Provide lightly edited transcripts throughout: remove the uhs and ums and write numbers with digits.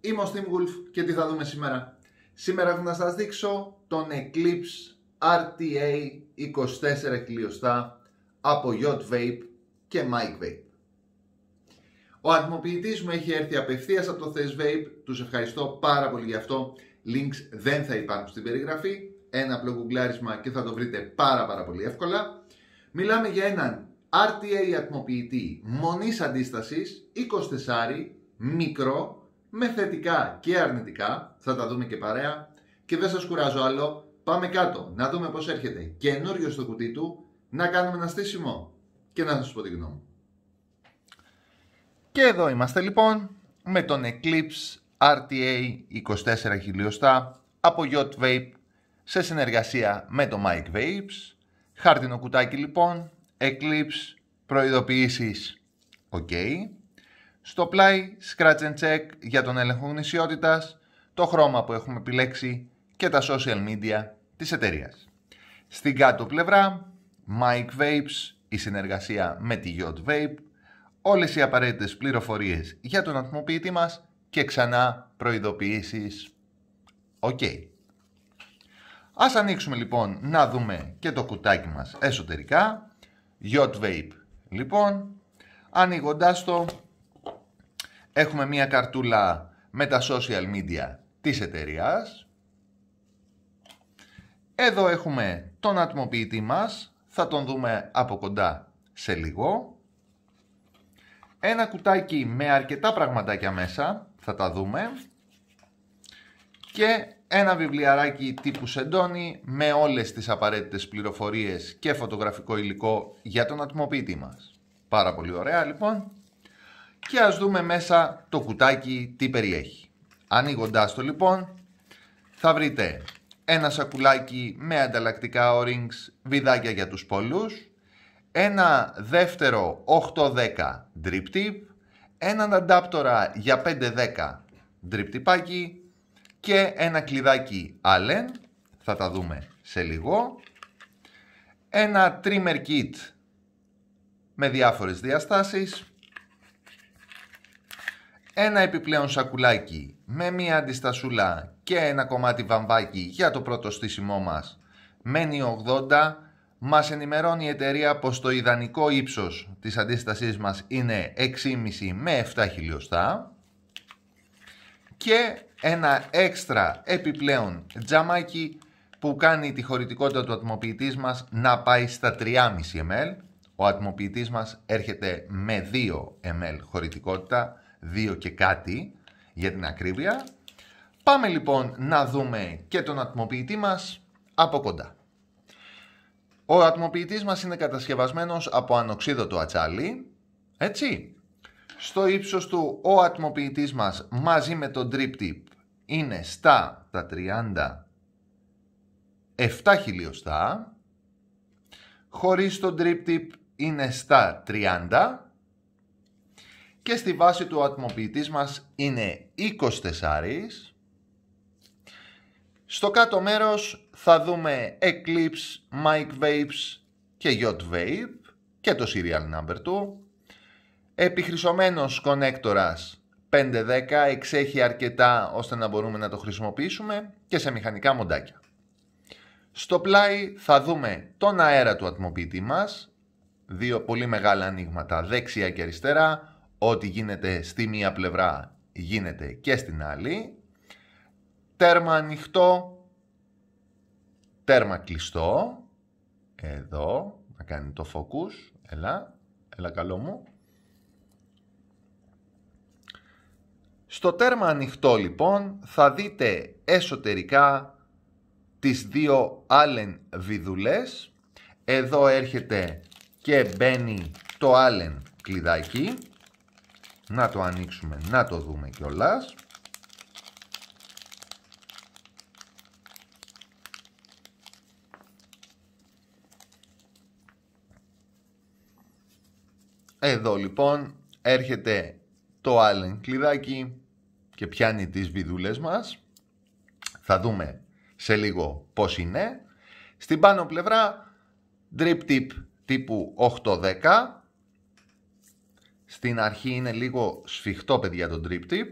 είμαι ο Steam Wolf και τι θα δούμε σήμερα. Σήμερα έχω να σας δείξω τον Eclipse RTA 24 χιλιοστά από Yacht Vape και Mike Vape. Ο ατμοποιητής μου έχει έρθει απευθείας από το Thes Vape, τους ευχαριστώ πάρα πολύ γι' αυτό. Links δεν θα υπάρχουν στην περιγραφή, ένα απλό γκουγκλάρισμα και θα το βρείτε πάρα πολύ εύκολα. Μιλάμε για έναν RTA ατμοποιητή μονής αντίστασης 24, μικρό, με θετικά και αρνητικά, θα τα δούμε και παρέα. Και δεν σας κουράζω άλλο, πάμε κάτω να δούμε πως έρχεται καινούριο στο κουτί του, να κάνουμε ένα στήσιμο και να σας πω τη γνώμη μου. Και εδώ είμαστε λοιπόν με τον Eclipse RTA 24 χιλιοστά από Yacht Vape σε συνεργασία με το Mike Vapes. Χάρτινο κουτάκι λοιπόν, Eclipse, προειδοποιήσεις OK. Στο πλάι Scratch and Check για τον έλεγχο γνησιότητας, το χρώμα που έχουμε επιλέξει και τα social media της εταιρείας. Στην κάτω πλευρά Mike Vapes, η συνεργασία με τη Yacht Vape, όλες οι απαραίτητες πληροφορίες για τον ατμοποιητή μας και ξανά προειδοποιήσεις OK. Ας ανοίξουμε λοιπόν να δούμε και το κουτάκι μας εσωτερικά. Yacht Vape λοιπόν, ανοίγοντάς το έχουμε μία καρτούλα με τα social media της εταιρείας. Εδώ έχουμε τον ατμοποιητή μας, θα τον δούμε από κοντά σε λίγο. Ένα κουτάκι με αρκετά πραγματάκια μέσα, θα τα δούμε. Και ένα βιβλιαράκι τύπου σεντόνι με όλες τις απαραίτητες πληροφορίες και φωτογραφικό υλικό για τον ατμοποιητή μας. Πάρα πολύ ωραία λοιπόν. Και ας δούμε μέσα το κουτάκι τι περιέχει. Ανοίγοντάς το λοιπόν θα βρείτε ένα σακουλάκι με ανταλλακτικά O-rings, βιδάκια για τους πολλούς, ένα δεύτερο 810 drip tip, έναν αντάπτορα για 510 drip tipάκι και ένα κλειδάκι Allen, θα τα δούμε σε λίγο, ένα trimmer kit με διάφορες διαστάσεις, ένα επιπλέον σακουλάκι με μία αντιστασούλα και ένα κομμάτι βαμβάκι για το πρώτο στήσιμό μας. Μένει 80, μας ενημερώνει η εταιρεία πως το ιδανικό ύψος της αντίστασής μας είναι 6,5 με 7 χιλιοστά και ένα έξτρα επιπλέον τζαμάκι που κάνει τη χωρητικότητα του ατμοποιητής μας να πάει στα 3,5 ml. Ο ατμοποιητής μας έρχεται με 2 ml χωρητικότητα, 2 και κάτι για την ακρίβεια. Πάμε λοιπόν να δούμε και τον ατμοποιητή μας από κοντά. Ο ατμοποιητής μας είναι κατασκευασμένος από ανοξίδωτο ατσάλι, έτσι. Στο ύψος του ο ατμοποιητής μας μαζί με το drip tip είναι στα τα 37 χιλιοστά, χωρίς το drip tip είναι στα 30 και στη βάση του ατμοποιητής μας είναι 24. Στο κάτω μέρος θα δούμε Eclipse, Mike Vapes και Yacht Vape και το serial number του. Επιχρυσωμένος κονέκτορας 510, εξέχει αρκετά ώστε να μπορούμε να το χρησιμοποιήσουμε και σε μηχανικά μοντάκια. Στο πλάι θα δούμε τον αέρα του ατμοποιητή μας, δύο πολύ μεγάλα ανοίγματα δεξιά και αριστερά. Ό,τι γίνεται στη μία πλευρά γίνεται και στην άλλη. Τέρμα ανοιχτό, τέρμα κλειστό. Εδώ, να κάνει το focus. Έλα καλό μου. Στο τέρμα ανοιχτό λοιπόν θα δείτε εσωτερικά τις δύο Allen βιδουλές. Εδώ έρχεται και μπαίνει το Allen κλειδάκι. Να το ανοίξουμε, να το δούμε κιόλας. Εδώ λοιπόν έρχεται το Allen κλειδάκι και πιάνει τις βιδούλες μας. Θα δούμε σε λίγο πώς είναι. Στην πάνω πλευρά drip tip τύπου 810. Στην αρχή είναι λίγο σφιχτό παιδιά το drip tip.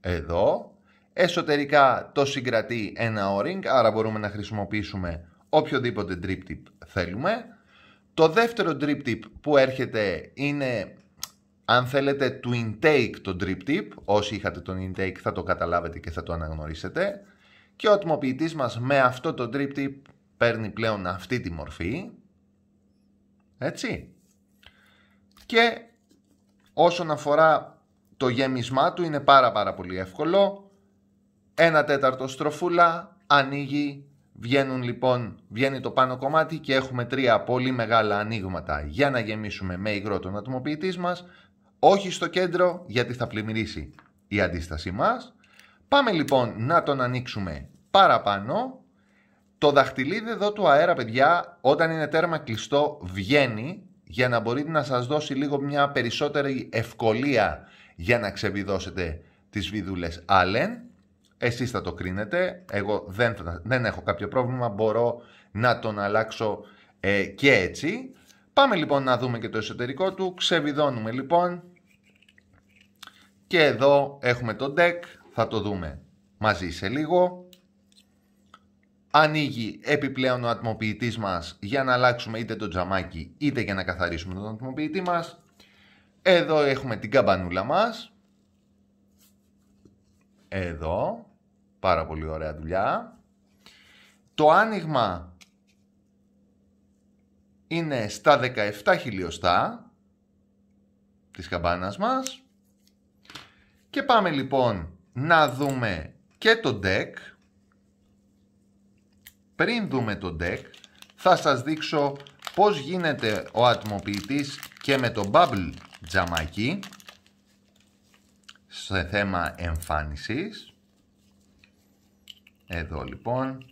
εδώ. Εσωτερικά το συγκρατεί ένα O-ring, άρα μπορούμε να χρησιμοποιήσουμε οποιοδήποτε drip tip θέλουμε. Το δεύτερο drip tip που έρχεται είναι, αν θέλετε, του intake το drip tip. Όσοι είχατε τον intake θα το καταλάβετε και θα το αναγνωρίσετε. Και ο ατμοποιητής μας με αυτό το drip tip παίρνει πλέον αυτή τη μορφή. Έτσι. Και όσον αφορά το γέμισμά του είναι πάρα πολύ εύκολο. 1/4 στροφούλα, ανοίγει, βγαίνει το πάνω κομμάτι και έχουμε 3 πολύ μεγάλα ανοίγματα για να γεμίσουμε με υγρό τον ατμοποιητή μας. Όχι στο κέντρο γιατί θα πλημμυρίσει η αντίστασή μας. Πάμε λοιπόν να τον ανοίξουμε παραπάνω. Το δαχτυλίδι εδώ του αέρα, παιδιά, όταν είναι τέρμα κλειστό βγαίνει για να μπορείτε να σας δώσει λίγο μια περισσότερη ευκολία για να ξεβιδώσετε τις βιδούλες Allen. Εσείς θα το κρίνετε, εγώ δεν έχω κάποιο πρόβλημα, μπορώ να τον αλλάξω και έτσι. Πάμε λοιπόν να δούμε και το εσωτερικό του, ξεβιδώνουμε λοιπόν και εδώ έχουμε το deck, θα το δούμε μαζί σε λίγο. Ανοίγει επιπλέον ο ατμοποιητής μας για να αλλάξουμε είτε το τζαμάκι είτε για να καθαρίσουμε τον ατμοποιητή μας. Εδώ έχουμε την καμπανούλα μας. Εδώ. Πάρα πολύ ωραία δουλειά. Το άνοιγμα είναι στα 17 χιλιοστά της καμπάνας μας. Και πάμε λοιπόν να δούμε και το deck. Πριν δούμε το deck, θα σας δείξω πώς γίνεται ο ατμοποιητής και με το bubble τζαμάκι σε θέμα εμφάνισης. Εδώ λοιπόν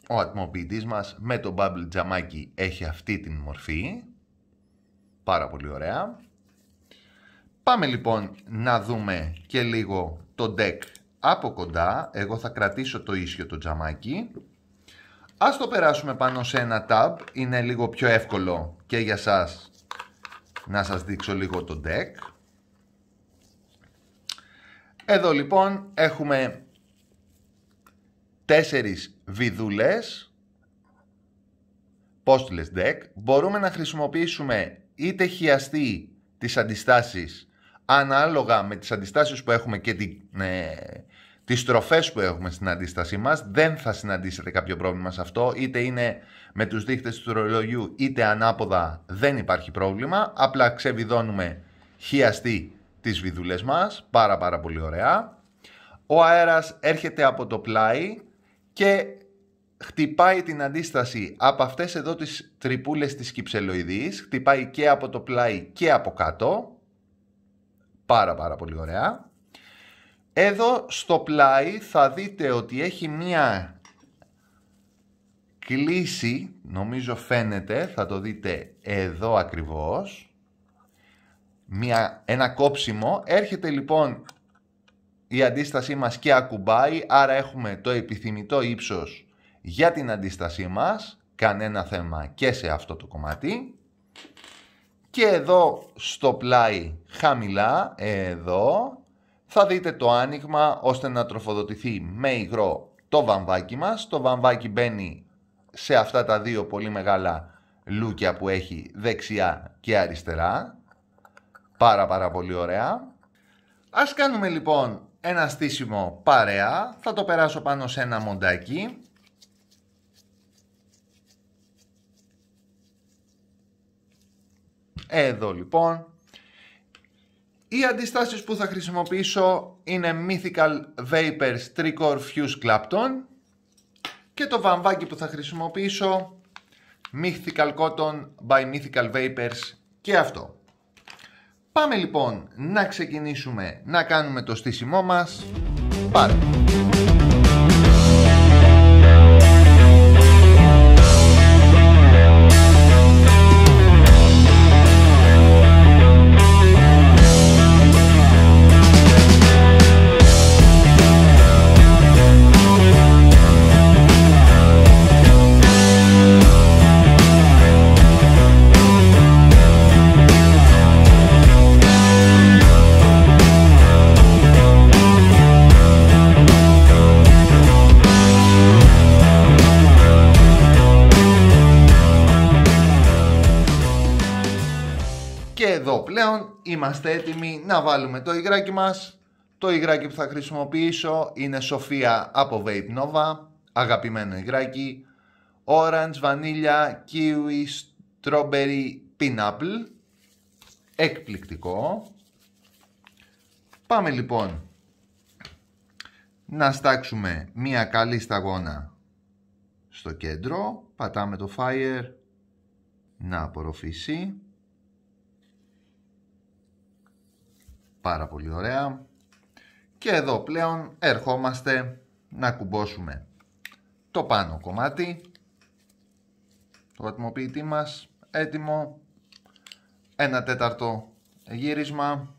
ο ατμοποιητής μας με το bubble τζαμάκι έχει αυτή την μορφή. Πάρα πολύ ωραία. Πάμε λοιπόν να δούμε και λίγο το deck από κοντά. Εγώ θα κρατήσω το ίσιο το τζαμάκι. Ας το περάσουμε πάνω σε ένα tab. Είναι λίγο πιο εύκολο και για σας να σας δείξω λίγο το deck. Εδώ λοιπόν έχουμε 4 βιδούλες. Postless deck. Μπορούμε να χρησιμοποιήσουμε είτε χιαστή τις αντιστάσεις ανάλογα με τις αντιστάσεις που έχουμε και τις στροφές που έχουμε στην αντίστασή μας. Δεν θα συναντήσετε κάποιο πρόβλημα σε αυτό. Είτε είναι με τους δείχτες του ρολογιού είτε ανάποδα, δεν υπάρχει πρόβλημα. Απλά ξεβιδώνουμε χιαστή τις βιδούλες μας. Πάρα πολύ ωραία. Ο αέρας έρχεται από το πλάι και χτυπάει την αντίσταση από αυτές εδώ τις τρυπούλες της κυψελοειδής. Χτυπάει και από το πλάι και από κάτω. Πάρα πολύ ωραία. Εδώ στο πλάι θα δείτε ότι έχει μία κλίση, νομίζω φαίνεται, θα το δείτε εδώ ακριβώς. Ένα κόψιμο. Έρχεται λοιπόν η αντίστασή μας και ακουμπάει, άρα έχουμε το επιθυμητό ύψος για την αντίστασή μας. Κανένα θέμα και σε αυτό το κομμάτι. Και εδώ στο πλάι χαμηλά, εδώ, θα δείτε το άνοιγμα ώστε να τροφοδοτηθεί με υγρό το βαμβάκι μας. Το βαμβάκι μπαίνει σε αυτά τα δύο πολύ μεγάλα λούκια που έχει δεξιά και αριστερά. Πάρα πολύ ωραία. Ας κάνουμε λοιπόν ένα στήσιμο παρέα. Θα το περάσω πάνω σε ένα μοντάκι. Εδώ λοιπόν. Οι αντιστάσεις που θα χρησιμοποιήσω είναι Mythical Vapors Tricore Fuse Clapton και το βαμβάκι που θα χρησιμοποιήσω Mythical Cotton by Mythical Vapors και αυτό. Πάμε λοιπόν να ξεκινήσουμε να κάνουμε το στήσιμό μας. Πάρε! πλέον είμαστε έτοιμοι να βάλουμε το υγράκι μας. Το υγράκι που θα χρησιμοποιήσω είναι Σοφία από Vape Nova, αγαπημένο υγράκι. Orange, βανίλια, kiwi, strawberry, pineapple. Εκπληκτικό. Πάμε λοιπόν να στάξουμε μία καλή σταγόνα στο κέντρο. Πατάμε το fire να απορροφήσει. Πάρα πολύ ωραία. Και εδώ πλέον ερχόμαστε να κουμπώσουμε το πάνω κομμάτι. Το ατμοποιητή μας έτοιμο. 1/4 γύρισμα.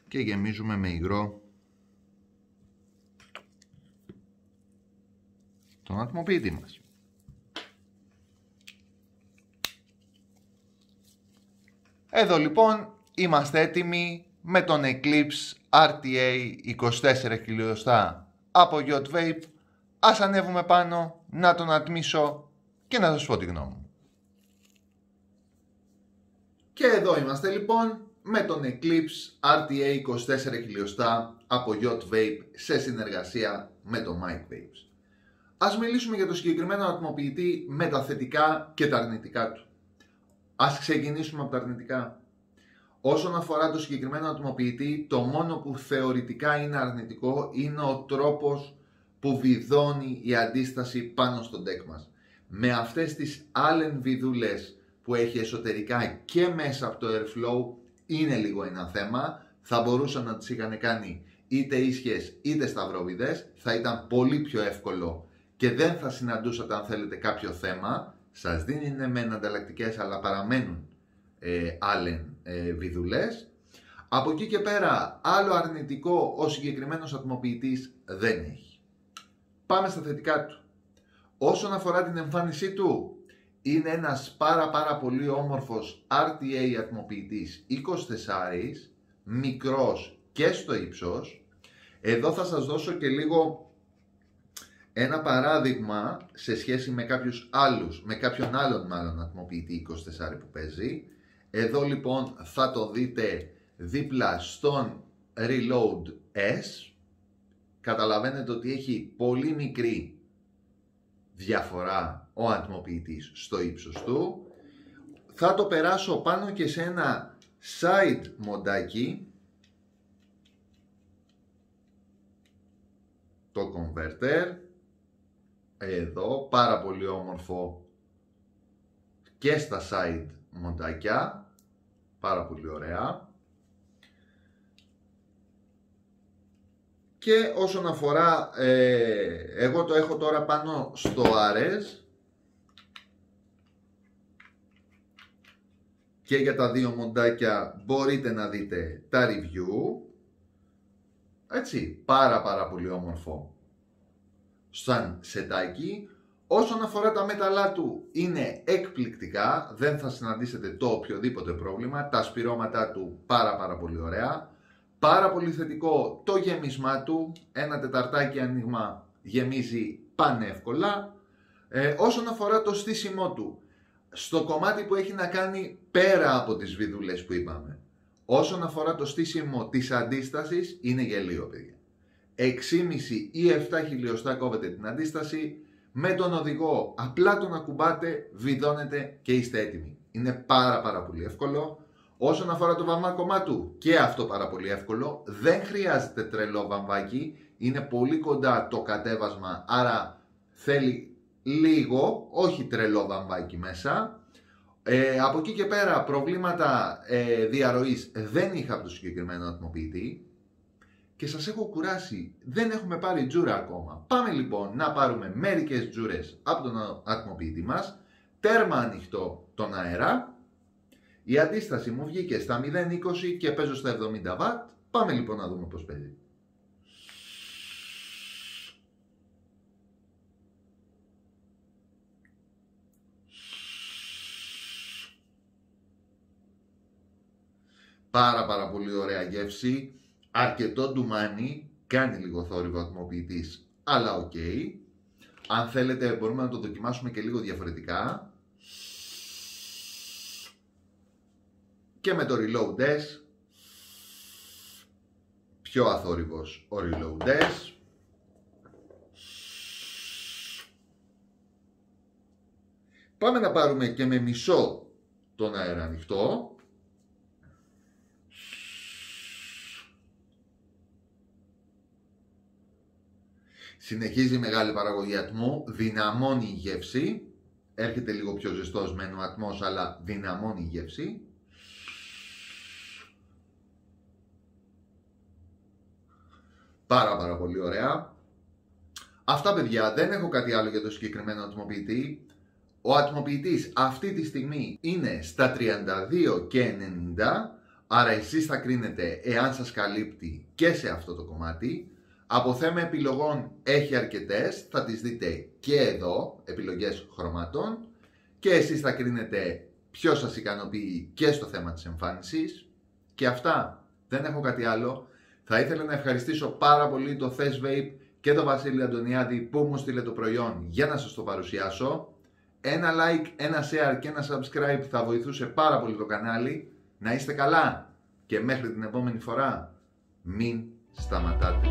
Και γεμίζουμε με υγρό τον ατμοποιητή μας. Εδώ λοιπόν είμαστε έτοιμοι με τον Eclipse RTA 24 χιλιοστά από Yacht Vape. Ας ανέβουμε πάνω, να τον ατμίσω και να σας πω τη γνώμη μου. Και εδώ είμαστε λοιπόν με τον Eclipse RTA 24 χιλιοστά από Yacht Vape σε συνεργασία με το Mike Vapes. Ας μιλήσουμε για το συγκεκριμένο ατμοποιητή με τα θετικά και τα αρνητικά του. Ας ξεκινήσουμε από τα αρνητικά. Όσον αφορά το συγκεκριμένο ατμοποιητή, το μόνο που θεωρητικά είναι αρνητικό είναι ο τρόπος που βιδώνει η αντίσταση πάνω στο deck μας. Με αυτές τις Allen βιδούλες που έχει εσωτερικά και μέσα από το airflow είναι λίγο ένα θέμα. Θα μπορούσαν να τις είχαν κάνει είτε ίσχυες είτε σταυρόβιδες. Θα ήταν πολύ πιο εύκολο και δεν θα συναντούσατε αν θέλετε κάποιο θέμα. Σας δίνει μεν ανταλλακτικές αλλά παραμένουν Allen βιδουλές. Από εκεί και πέρα άλλο αρνητικό ο συγκεκριμένος ατμοποιητής δεν έχει. Πάμε στα θετικά του. Όσον αφορά την εμφάνισή του, είναι ένας πάρα πολύ όμορφος RTA ατμοποιητής 24, μικρός και στο ύψος. Εδώ θα σας δώσω και λίγο ένα παράδειγμα σε σχέση με κάποιους άλλους, με κάποιον άλλον μάλλον ατμοποιητή 24 που παίζει. Εδώ λοιπόν θα το δείτε δίπλα στον Reload S. Καταλαβαίνετε ότι έχει πολύ μικρή διαφορά ο ατμοποιητής στο ύψος του. Θα το περάσω πάνω και σε ένα side μοντάκι, το converter. Εδώ πάρα πολύ όμορφο και στα side μοντάκια, πάρα πολύ ωραία. Και όσον αφορά, εγώ το έχω τώρα πάνω στο Ares και για τα δύο μοντάκια μπορείτε να δείτε τα review. Έτσι, πάρα πολύ όμορφο σαν σετάκι. Όσον αφορά τα μέταλλά του είναι εκπληκτικά, δεν θα συναντήσετε το οποιοδήποτε πρόβλημα. Τα σπυρώματά του πάρα πολύ ωραία. Πάρα πολύ θετικό το γέμισμά του, 1/4 άνοιγμα γεμίζει πανεύκολα. Όσον αφορά το στήσιμό του, στο κομμάτι που έχει να κάνει πέρα από τις βιδούλες που είπαμε, όσον αφορά το στήσιμο της αντίστασης είναι γελίο παιδιά. 6,5 ή 7 χιλιοστά κόβετε την αντίσταση, με τον οδηγό απλά τον ακουμπάτε, βιδώνετε και είστε έτοιμοι. Είναι πάρα πολύ εύκολο. Όσον αφορά το βαμβάκωμά του, και αυτό πάρα πολύ εύκολο, δεν χρειάζεται τρελό βαμβάκι, είναι πολύ κοντά το κατέβασμα, άρα θέλει λίγο, όχι τρελό βαμβάκι μέσα. Από εκεί και πέρα προβλήματα διαρροής δεν είχα από το συγκεκριμένο ατμοποιητή και σας έχω κουράσει, δεν έχουμε πάρει τζούρα ακόμα. Πάμε λοιπόν να πάρουμε μερικές τζούρες από τον ατμοποιητή μας, τέρμα ανοιχτό τον αέρα. Η αντίσταση μου βγήκε στα 0,20 και παίζω στα 70 W. Πάμε λοιπόν να δούμε πώς παίζει. Πάρα πολύ ωραία γεύση. Αρκετό ντουμάνι. Κάνει λίγο θόρυβο ατμοποιητής, αλλά οκ. Αν θέλετε μπορούμε να το δοκιμάσουμε και λίγο διαφορετικά. και με το Reload S. Πιο αθόρυβος ο Reload S. Πάμε να πάρουμε και με μισό τον αέρα ανοιχτό. Συνεχίζει μεγάλη παραγωγή ατμού, δυναμώνει η γεύση. Έρχεται λίγο πιο ζεστός μεν ο ατμός, αλλά δυναμώνει η γεύση. Πάρα πολύ ωραία. Αυτά παιδιά, δεν έχω κάτι άλλο για το συγκεκριμένο ατμοποιητή. Ο ατμοποιητής αυτή τη στιγμή είναι στα 32,90, άρα εσείς θα κρίνετε εάν σας καλύπτει και σε αυτό το κομμάτι. Από θέμα επιλογών έχει αρκετές, θα τις δείτε και εδώ, επιλογές χρωμάτων, και εσείς θα κρίνετε ποιο σας ικανοποιεί και στο θέμα της εμφάνισης. Και αυτά, δεν έχω κάτι άλλο. Θα ήθελα να ευχαριστήσω πάρα πολύ το Thess Vape και τον Βασίλη Αντωνιάδη που μου στείλε το προϊόν για να σας το παρουσιάσω. Ένα like, ένα share και ένα subscribe θα βοηθούσε πάρα πολύ το κανάλι. Να είστε καλά και μέχρι την επόμενη φορά μην σταματάτε.